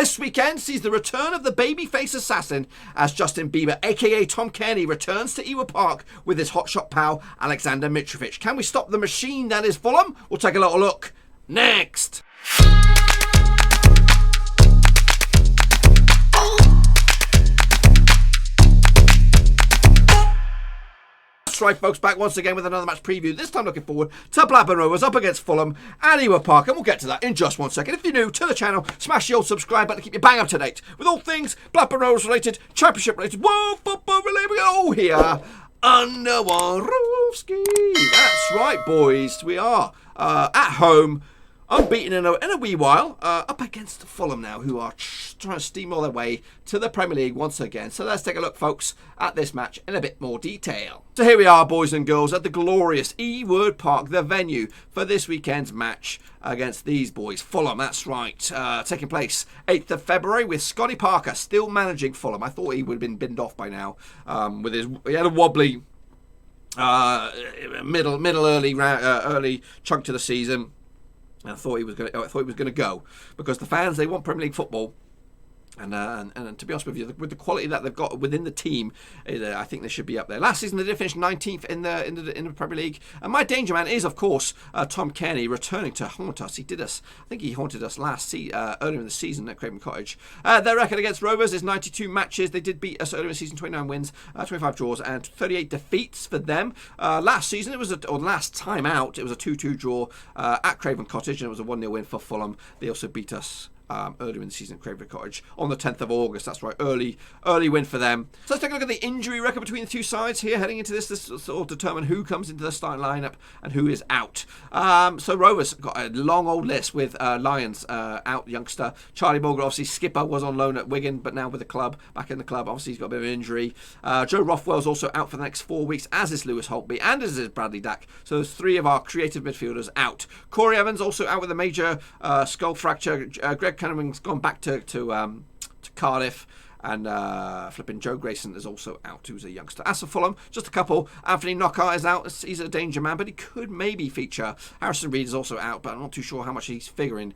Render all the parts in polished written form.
This weekend sees the return of the babyface assassin as Justin Bieber, aka Tom Cairney, returns to Ewood Park with his hotshot pal Alexander Mitrovic. Can we stop the machine that is Fulham? We'll take a little look next. Right, folks, back once again with another match preview. This time looking forward to Blackburn Rovers up against Fulham and Ewood Park, and we'll get to that in just 1 second. If you're new to the channel, smash the old subscribe button to keep you bang up to date with all things Blackburn Rovers related, championship related, world football related. All here under Warowski. That's right, boys. We are at home, unbeaten in a wee while, up against Fulham now, who are trying to steamroll their way to the Premier League once again. So let's take a look, folks, at this match in a bit more detail. So here we are, boys and girls, at the glorious Ewood Park, the venue for this weekend's match against these boys, Fulham. That's right, taking place 8th of February with Scotty Parker still managing Fulham. I thought he would have been binned off by now. He had a wobbly early chunk to the season. I thought he was going to go because the fans, they want Premier League football, and to be honest with you, with the quality that they've got within the team, I think they should be up there. Last season they did finish 19th in the Premier League, and my danger man is of course Tom Cairney, returning to haunt us. I think he haunted us earlier in the season at Craven Cottage. Their record against Rovers is 92 matches. They did beat us earlier in the season, 29 wins, 25 draws, and 38 defeats for them. Last season last time out it was a 2-2 draw at Craven Cottage, and it was a 1-0 win for Fulham. They also beat us earlier in the season at Craven Cottage on the 10th of August. That's right, early win for them. So let's take a look at the injury record between the two sides here heading into this. This will sort of determine who comes into the starting lineup and who is out. So Rovers got a long old list with Lyons out, youngster. Charlie Morgan, obviously skipper, was on loan at Wigan, but now with the club, back in the club. Obviously he's got a bit of an injury. Joe Rothwell's also out for the next 4 weeks, as is Lewis Holtby, and as is Bradley Dack. So there's 3 of our creative midfielders out. Corey Evans also out with a major skull fracture. Greg Cunningham's gone back to Cardiff, and flipping Joe Grayson is also out, who's a youngster. As for Fulham, just a couple. Anthony Knockaert is out. He's a danger man, but he could maybe feature. Harrison Reed is also out, but I'm not too sure how much he's featuring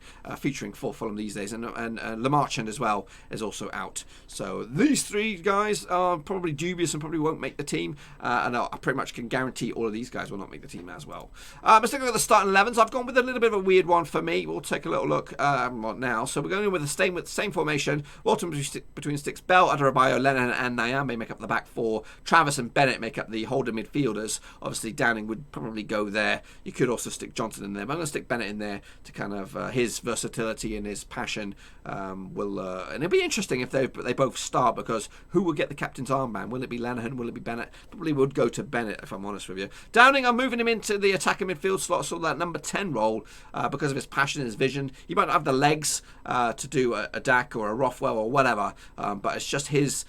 for Fulham these days. And Lamarchand as well is also out. So these 3 guys are probably dubious and probably won't make the team. And I pretty much can guarantee all of these guys will not make the team as well. Let's take a look at the starting 11s. I've gone with a little bit of a weird one for me. We'll take a little look now. So we're going in with the same formation. Walton between sticks. Bell, Adebayo, Lennon and Nyambe make up the back 4. Travis and Bennett make up the holding midfielders. Obviously Downing would probably go there. You could also stick Johnson in there, but I'm going to stick Bennett in there to kind of his versatility and his passion and it'll be interesting if they both start, because who will get the captain's armband? Will it be Lenihan? Will it be Bennett? Probably would go to Bennett, if I'm honest with you. Downing, I'm moving him into the attacking midfield slot, sort of that number 10 role, because of his passion and his vision. He might not have the legs to do a Dack or a Rothwell or whatever, but it's just his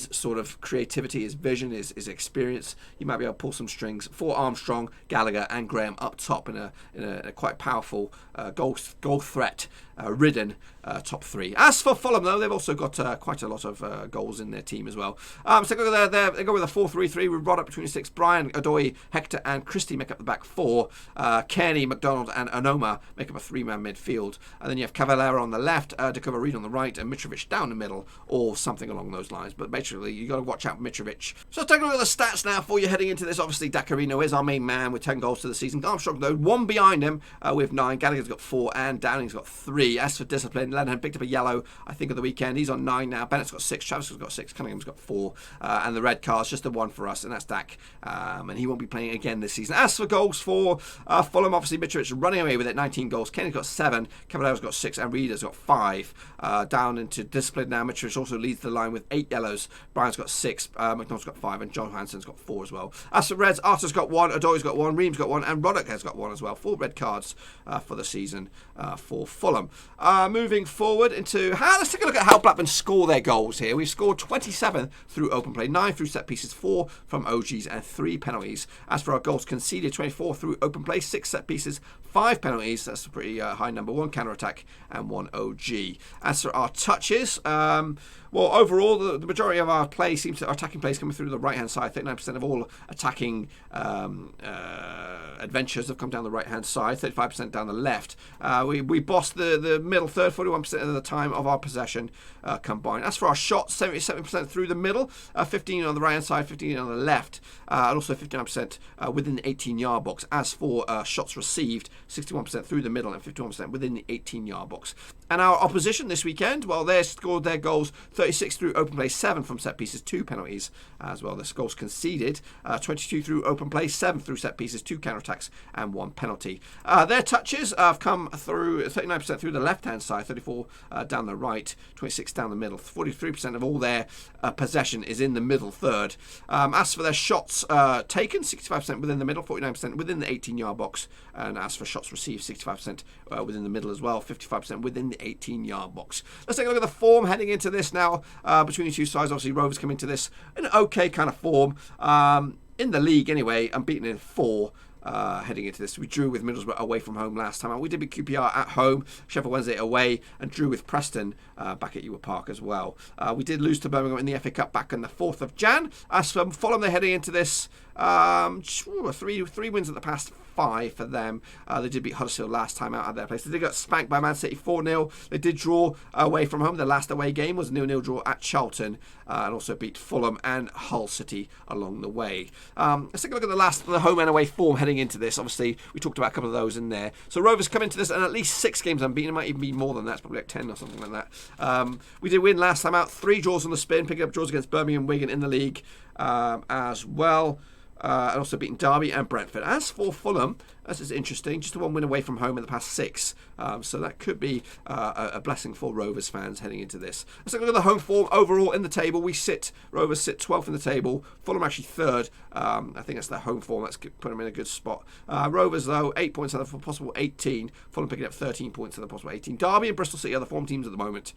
sort of creativity, his vision, his experience. He might be able to pull some strings for Armstrong, Gallagher and Graham up top in a quite powerful goal threat ridden top 3. As for Fulham, though, they've also got quite a lot of goals in their team as well. So they go with a 4-3-3 with Rod up between 6. Brian, Odoi, Hector and Christie make up the back 4. Cairney, McDonald and Onoma make up a 3-man midfield. And then you have Cavallera on the left, Dakova Reed on the right, and Mitrovic down the middle, or something along those lines. But basically, you got to watch out for Mitrovic. So let's take a look at the stats now for you heading into this. Obviously, Dacarino is our main man with 10 goals to the season. Armstrong, though, 1 behind him with 9. Gallagher's got 4 and Downing's got 3. As for discipline, Lenihan picked up a yellow, I think, at the weekend. He's on 9 now. Bennett's got 6. Travis has got 6. Cunningham's got 4. And the red card's just the 1 for us, and that's Dack. And he won't be playing again this season. As for goals for Fulham, obviously, Mitrovic running away with it, 19 goals. Kenny's got 7. Cavalera's got 6. And Reeder's got 5. Down into discipline now. Mitrovic also leads the line with 8 yellows. Brian's got 6. McDonald's got 5. And John Hansen's got 4 as well. As for Reds, Arthur's got 1. Adoy's got 1. Ream's got 1. And Roddick has got 1 as well. 4 red cards for the season for Fulham. Moving forward into let's take a look at how Blackburn score their goals here. We've scored 27 through open play, 9 through set pieces, 4 from OGs and 3 penalties. As for our goals conceded, 24 through open play, 6 set pieces, 5 penalties. That's a pretty high number. 1 counter attack and 1 OG. As for our touches, well, overall, the majority of our attacking play is coming through the right-hand side. 39% of all attacking adventures have come down the right-hand side, 35% down the left. We bossed the middle third, 41% of the time of our possession combined. As for our shots, 77% through the middle, 15 on the right-hand side, 15 on the left, and also 59% within the 18-yard box. As for shots received, 61% through the middle and 51% within the 18-yard box. And our opposition this weekend, well, they scored their goals 36 through open play, 7 from set pieces, 2 penalties as well. Their goals conceded 22 through open play, 7 through set pieces, 2 counter-attacks and 1 penalty. Their touches have come through 39% through the left-hand side, 34 down the right, 26 down the middle. 43% of all their possession is in the middle third. As for their shots taken, 65% within the middle, 49% within the 18-yard box. And as for shots received, 65% within the middle as well, 55% within the 18-yard box. Let's take a look at the form heading into this now between the two sides. Obviously, Rovers come into this in an okay kind of form. In the league, anyway, unbeaten in 4. Heading into this, we drew with Middlesbrough away from home last time out. We did beat QPR at home, Sheffield Wednesday away, and drew with Preston back at Ewood Park as well. We did lose to Birmingham in the FA Cup back on the 4th of Jan. As for Fulham, they're heading into this 3 wins at the past 5 for them. They did beat Huddersfield last time out at their place. They did get spanked by Man City 4-0. They did draw away from home. Their last away game was a 0-0 draw at Charlton, and also beat Fulham and Hull City along the way. Let's take a look at the home and away form heading into this. Obviously, we talked about a couple of those in there. So Rovers come into this and at least 6 games unbeaten. It might even be more than that. It's probably like 10 or something like that. We did win last time out. 3 draws on the spin, picking up draws against Birmingham, Wigan in the league as well. And also beaten Derby and Brentford. As for Fulham, this is interesting. Just the 1 win away from home in the past 6. So that could be a blessing for Rovers fans heading into this. Let's look at the home form overall in the table. Rovers sit 12th in the table. Fulham actually 3rd. I think that's their home form. That's put them in a good spot. Rovers, though, 8 points out of the possible 18. Fulham picking up 13 points out of the possible 18. Derby and Bristol City are the form teams at the moment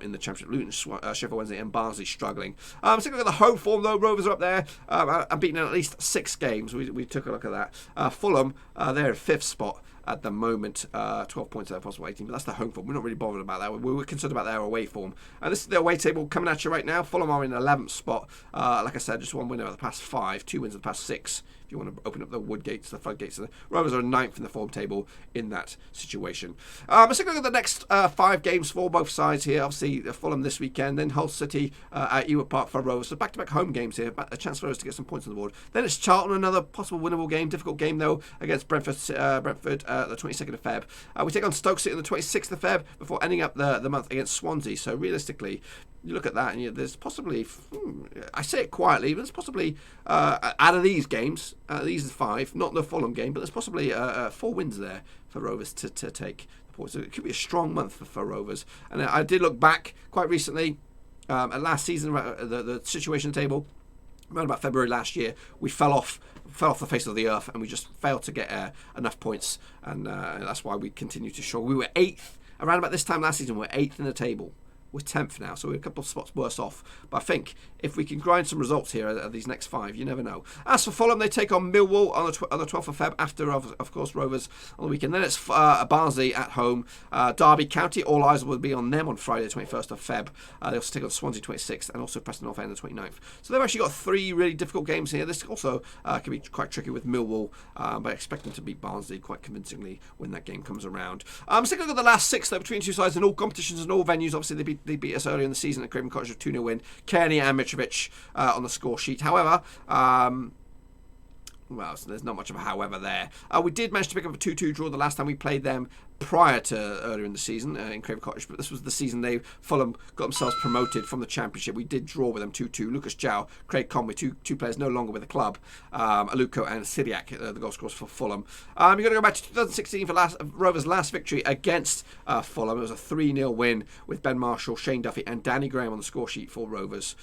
in the Championship. Luton, Sheffield Wednesday and Barnsley struggling. Let's look at the home form, though. Rovers are up there and beaten in at least 6 games. We took a look at that. Fulham, they're at 5th spot at the moment, 12 points out of possible 18, but that's the home form. We're not really bothered about that. We were concerned about their away form. And this is the away table coming at you right now. Fulham are in 11th spot. Like I said, just 1 win over the past 5, 2 wins of the past 6. If you want to open up the floodgates. The Rovers are 9th in the form table in that situation. Let's take a look at the next 5 games for both sides here. Obviously, Fulham this weekend, then Hull City at Ewood Park for Rovers. So back-to-back home games here. A chance for us to get some points on the board. Then it's Charlton, another possible winnable game. Difficult game, though, against Brentford the 22nd of Feb. We take on Stoke City on the 26th of Feb before ending up the month against Swansea. So realistically, you look at that and there's possibly, I say it quietly, but there's possibly, out of these games, these are 5, not the Fulham game, but there's possibly 4 wins there for Rovers to take the points. So it could be a strong month for Rovers. And I did look back quite recently at last season, the situation table. Around about February last year, we fell off the face of the earth, and we just failed to get enough points, and that's why we continue to struggle. We were 8th around about this time last season. We're 8th in the table. We're 10th now, so we're a couple of spots worse off. But I think if we can grind some results here at these next 5, you never know. As for Fulham, they take on Millwall on the 12th of Feb, after, of course, Rovers on the weekend. Then it's Barnsley at home. Derby County, all eyes will be on them on Friday, the 21st of Feb. They also take on Swansea 26th and also Preston North End the 29th. So they've actually got 3 really difficult games here. This also can be quite tricky with Millwall, but I expect them to beat Barnsley quite convincingly when that game comes around. Let's take a look at the last 6, though, between two sides in all competitions and all venues. Obviously, they beat us earlier in the season at Craven Cottage with 2-0 win. Kearney and Mitrovic on the score sheet. However, well, so there's not much of a however there. We did manage to pick up a 2-2 draw the last time we played them prior to earlier in the season in Craven Cottage, but this was the season Fulham got themselves promoted from the Championship. We did draw with them 2-2. Lucas Jow, Craig Conway, two players no longer with the club. Aluko and Sidiak, the goal scorers for Fulham. You're going to go back to 2016 for Rovers' last victory against Fulham. It was a 3-0 win with Ben Marshall, Shane Duffy and Danny Graham on the score sheet for Rovers.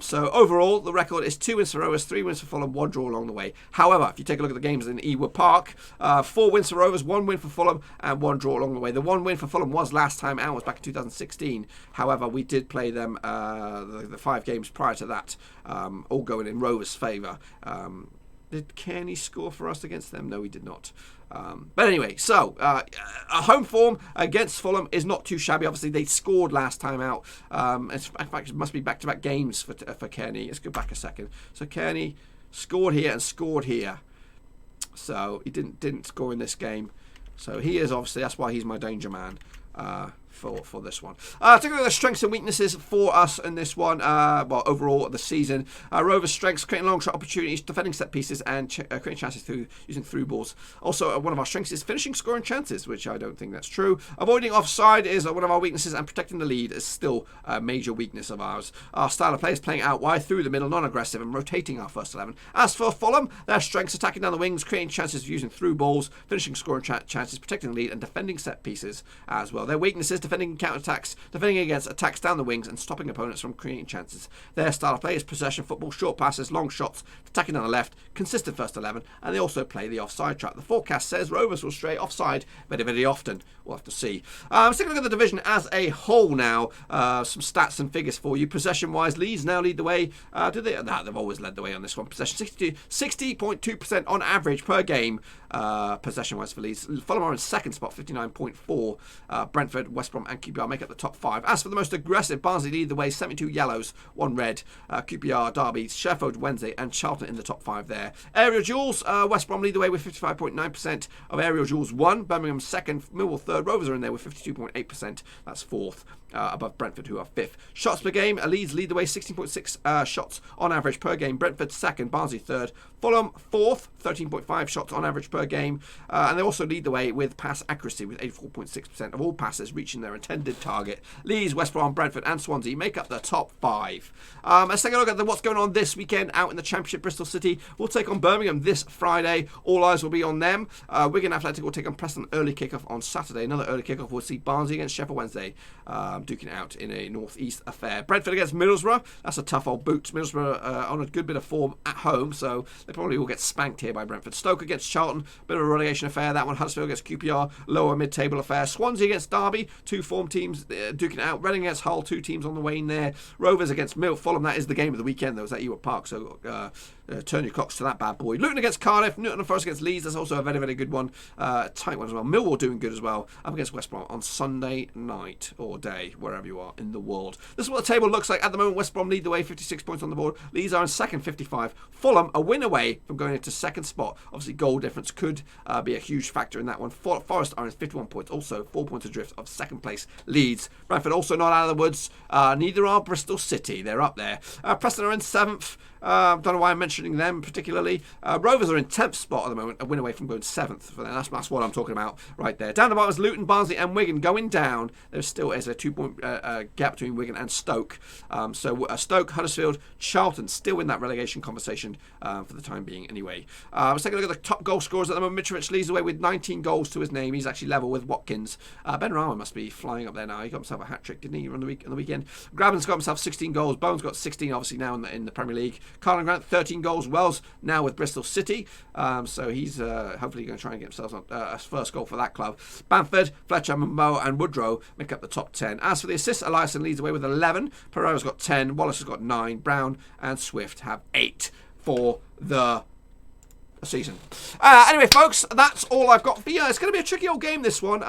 So overall, the record is 2 wins for Rovers, 3 wins for Fulham, 1 draw along the way. However, if you take a look at the games in Ewood Park, 4 wins for Rovers, 1 win for Fulham and 1 draw along the way. The 1 win for Fulham was last time out, was back in 2016. However, we did play them the 5 games prior to that, all going in Rovers' favour. Did Kearney score for us against them? No, he did not. But anyway, so a home form against Fulham is not too shabby. Obviously, they scored last time out. In fact, it must be back-to-back games for Kearney. Let's go back a second. So Kearney scored here and scored here. So he didn't score in this game. So he is obviously, that's why he's my danger man. For this one. Take a look at the strengths and weaknesses for us in this one. Well, overall the season. Rovers' strengths: creating long shot opportunities, defending set pieces, and creating chances through using through balls. Also, one of our strengths is finishing scoring chances, which I don't think that's true. Avoiding offside is one of our weaknesses, and protecting the lead is still a major weakness of ours. Our style of play is playing out wide through the middle, non-aggressive, and rotating our first 11. As for Fulham, their strengths: attacking down the wings, creating chances using through balls, finishing scoring chances, protecting the lead, and defending set pieces as well. Their weaknesses: defending counter-attacks, defending against attacks down the wings, and stopping opponents from creating chances. Their style of play is possession football, short passes, long shots, attacking on the left, consistent first 11, and they also play the offside trap. The forecast says Rovers will stray offside very, very often. We'll have to see. Let's take a look at the division as a whole now. Some stats and figures for you. Possession-wise, Leeds now lead the way. Do they? Nah, they've always led the way on this one. Possession 60.2% on average per game. Possession-wise for Leeds. Fulham are in second spot, 59.4. Brentford, West Brom, and QPR make up the top 5. As for the most aggressive, Barnsley lead the way, 72 yellows, 1 red. QPR, Derby, Sheffield Wednesday, and Charlton in the top 5 there. Aerial duels: West Brom lead the way with 55.9% of aerial duels won. Birmingham second, Millwall third. Rovers are in there with 52.8%. That's fourth. Above Brentford, who are 5th. Shots per game: Leeds lead the way, 16.6 shots on average per game. Brentford 2nd, Barnsley 3rd. Fulham 4th, 13.5 shots on average per game. And they also lead the way with pass accuracy, with 84.6% of all passes reaching their intended target. Leeds, West Brom, Brentford, and Swansea make up the top 5. Let's take a look at what's going on this weekend out in the Championship. Bristol City will take on Birmingham this Friday. All eyes will be on them. Wigan Athletic will take on Preston early kickoff on Saturday. Another early kickoff will see Barnsley against Sheffield Wednesday. Duking it out in a northeast affair. Brentford against Middlesbrough. That's a tough old boot. Middlesbrough on a good bit of form at home, so they probably will get spanked here by Brentford. Stoke against Charlton. Bit of a relegation affair. That one. Huddersfield against QPR. Lower mid-table affair. Swansea against Derby. 2 form teams duking it out. Reading against Hull. 2 teams on the wane there. Rovers against Fulham. That is the game of the weekend, though. It's at Ewart Park, so turn your clocks to that bad boy. Luton against Cardiff. Nottingham Forest against Leeds. That's also a very, very good one. Tight one as well. Millwall doing good as well. Up against West Brom on Sunday night or day, wherever you are in the world. This is what the table looks like at the moment. West Brom lead the way, 56 points on the board. Leeds are in second, 55. Fulham a win away from going into second spot. Obviously, goal difference could be a huge factor in that one. Forest are in 51 points, also 4 points adrift of second place Leeds. Brentford also not out of the woods. Neither are Bristol City. They're up there. Preston are in 7th. Don't know why I'm mentioning them particularly. Rovers are in 10th spot at the moment, a win away from going 7th. For them. That's what I'm talking about right there. Down the bottom is Luton, Barnsley, and Wigan going down. There still is a 2-point gap between Wigan and Stoke. So Stoke, Huddersfield, Charlton still in that relegation conversation for the time being anyway. Let's take a look at the top goal scorers at the moment. Mitrovic leads the way with 19 goals to his name. He's actually level with Watkins. Ben Rama must be flying up there now. He got himself a hat-trick, didn't he, on the weekend? Graben's got himself 16 goals. Bowen's got 16, obviously, now in the Premier League. Carlin Grant, 13 goals. Wells now with Bristol City. So he's hopefully going to try and get himself a first goal for that club. Bamford, Fletcher, Moe, and Woodrow make up the top 10. As for the assists, Eliasson leads the way with 11. Pereira's got 10. Wallace has got 9. Brown and Swift have 8 for the season. Anyway, folks, that's all I've got for you. It's going to be a tricky old game, this one.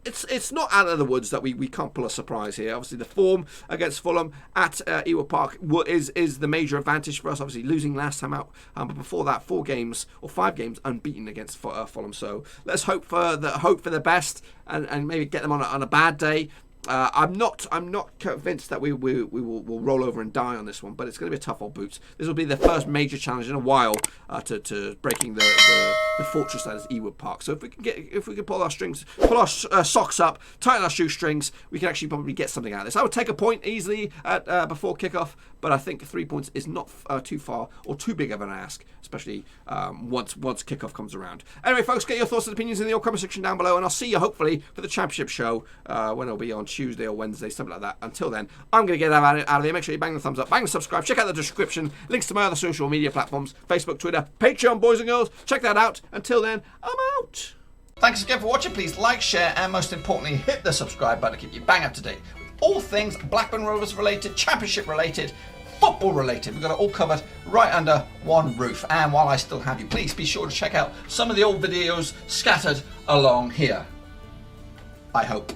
It's not out of the woods that we can't pull a surprise here. Obviously, the form against Fulham at Ewart Park is the major advantage for us. Obviously, losing last time out, but before that, 4 games or 5 games unbeaten against Fulham. So let's hope for the best and maybe get them on a bad day. I'm not convinced that we will roll over and die on this one, but it's going to be a tough old boots. This will be the first major challenge in a while to breaking the fortress that is Ewart Park. So if we can pull our socks up, tighten our shoestrings, we can actually probably get something out of this. I would take a point easily at before kickoff, but I think 3 points is not too far or too big of an ask, especially once kickoff comes around. Anyway, folks, get your thoughts and opinions in the comment section down below, and I'll see you hopefully for the Championship show when it'll be on Tuesday or Wednesday, something like that. Until then, I'm going to get out of there. Make sure you bang the thumbs up, bang the subscribe, check out the description, links to my other social media platforms, Facebook, Twitter, Patreon, boys and girls. Check that out. Until then, I'm out. Thanks again for watching. Please like, share, and most importantly, hit the subscribe button to keep you bang up to date with all things Blackburn Rovers related, Championship related, football related. We've got it all covered right under one roof. And while I still have you, please be sure to check out some of the old videos scattered along here. I hope.